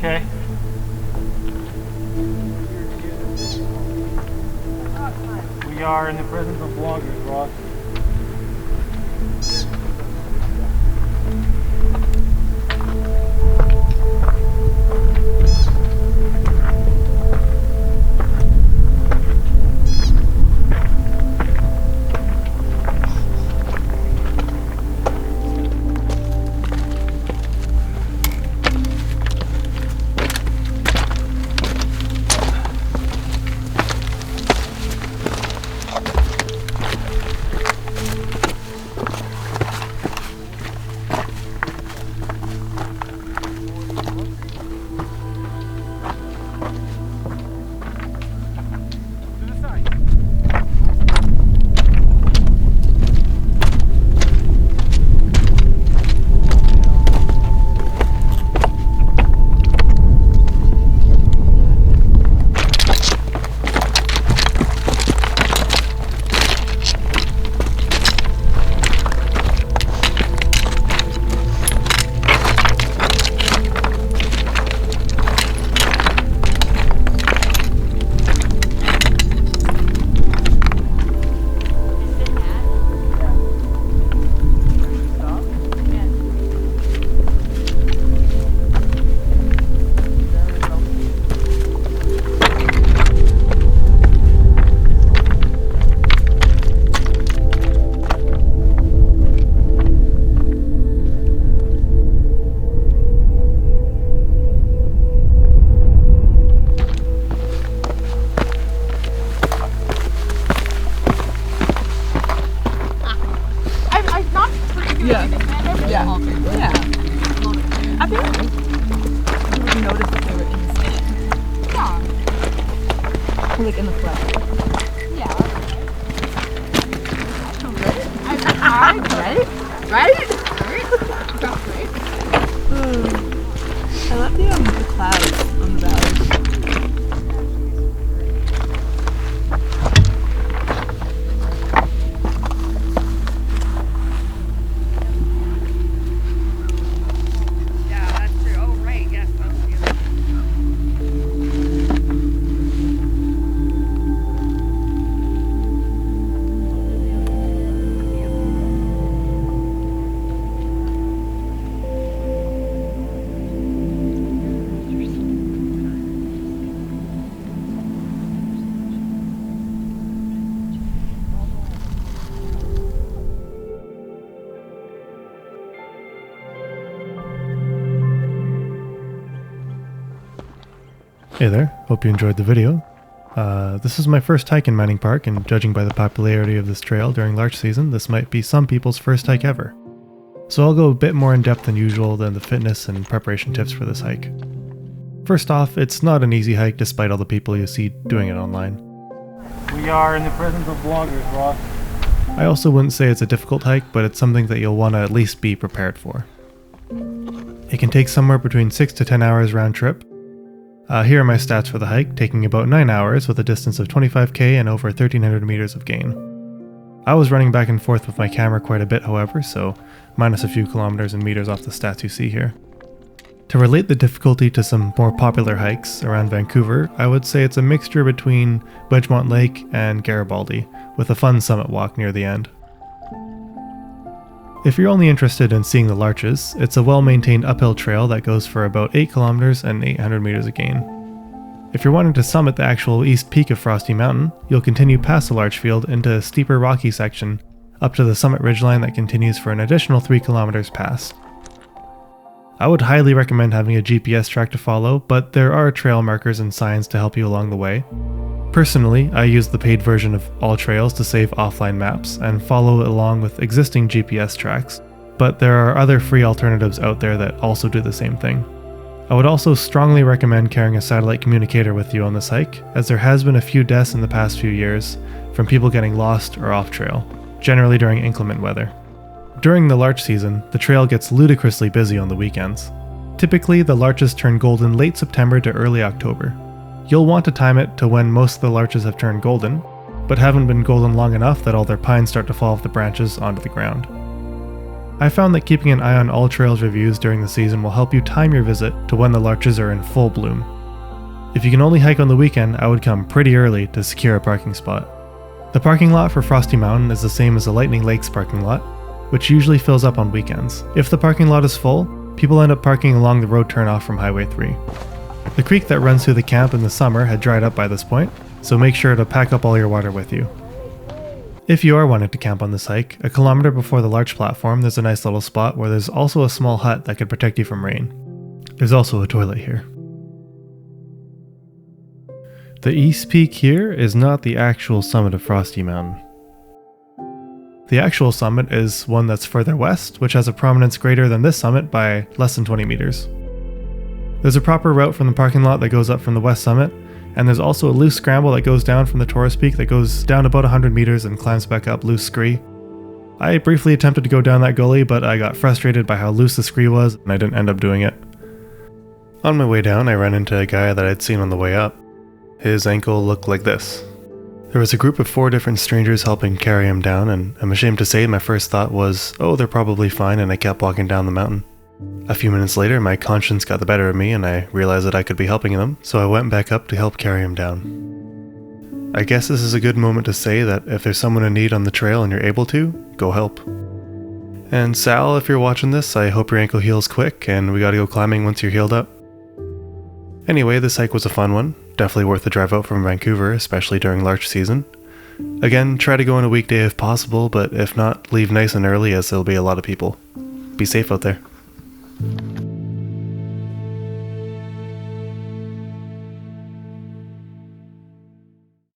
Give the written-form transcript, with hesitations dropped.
Okay. We are in the presence of vloggers, Ross. Like in the flesh. Yeah. Right? I love the clouds on the valley. Hey there, hope you enjoyed the video. This is my first hike in Mining Park, and judging by the popularity of this trail during Larch season, this might be some people's first hike ever. So I'll go a bit more in depth than usual than the fitness and preparation tips for this hike. First off, it's not an easy hike despite all the people you see doing it online. We are in the presence of vloggers, Ross. I also wouldn't say it's a difficult hike, but it's something that you'll want to at least be prepared for. It can take somewhere between 6 to 10 hours round trip. Here are my stats for the hike, taking about 9 hours with a distance of 25k and over 1300 meters of gain. I was running back and forth with my camera quite a bit, however, so minus a few kilometers and meters off the stats you see here. To relate the difficulty to some more popular hikes around Vancouver, I would say it's a mixture between Wedgemont Lake and Garibaldi, with a fun summit walk near the end. If you're only interested in seeing the Larches, it's a well-maintained uphill trail that goes for about 8 kilometers and 800 meters of gain. If you're wanting to summit the actual east peak of Frosty Mountain, you'll continue past the Larch field into a steeper rocky section up to the summit ridgeline that continues for an additional 3 kilometers past. I would highly recommend having a GPS track to follow, but there are trail markers and signs to help you along the way. Personally, I use the paid version of All Trails to save offline maps and follow along with existing GPS tracks, but there are other free alternatives out there that also do the same thing. I would also strongly recommend carrying a satellite communicator with you on this hike, as there has been a few deaths in the past few years from people getting lost or off trail, generally during inclement weather. During the Larch season, the trail gets ludicrously busy on the weekends. Typically, the Larches turn golden late September to early October. You'll want to time it to when most of the Larches have turned golden, but haven't been golden long enough that all their pines start to fall off the branches onto the ground. I found that keeping an eye on all trails reviews during the season will help you time your visit to when the larches are in full bloom. If you can only hike on the weekend, I would come pretty early to secure a parking spot. The parking lot for Frosty Mountain is the same as the Lightning Lakes parking lot, which usually fills up on weekends. If the parking lot is full, people end up parking along the road turnoff from Highway 3. The creek that runs through the camp in the summer had dried up by this point, so make sure to pack up all your water with you. If you are wanting to camp on this hike, a kilometer before the Larch platform there's a nice little spot where there's also a small hut that could protect you from rain. There's also a toilet here. The east peak here is not the actual summit of Frosty Mountain. The actual summit is one that's further west, which has a prominence greater than this summit by less than 20 meters. There's a proper route from the parking lot that goes up from the west summit, and there's also a loose scramble that goes down from the tourist peak that goes down about 100 meters and climbs back up loose scree. I briefly attempted to go down that gully, but I got frustrated by how loose the scree was, and I didn't end up doing it. On my way down, I ran into a guy that I'd seen on the way up. His ankle looked like this. There was a group of 4 different strangers helping carry him down, and I'm ashamed to say my first thought was, oh, they're probably fine, and I kept walking down the mountain. A few minutes later, my conscience got the better of me, and I realized that I could be helping them, so I went back up to help carry him down. I guess this is a good moment to say that if there's someone in need on the trail and you're able to, go help. And Sal, if you're watching this, I hope your ankle heals quick, and we gotta go climbing once you're healed up. Anyway, this hike was a fun one. Definitely worth the drive out from Vancouver, especially during Larch season. Again, try to go on a weekday if possible, but if not, leave nice and early as there'll be a lot of people. Be safe out there.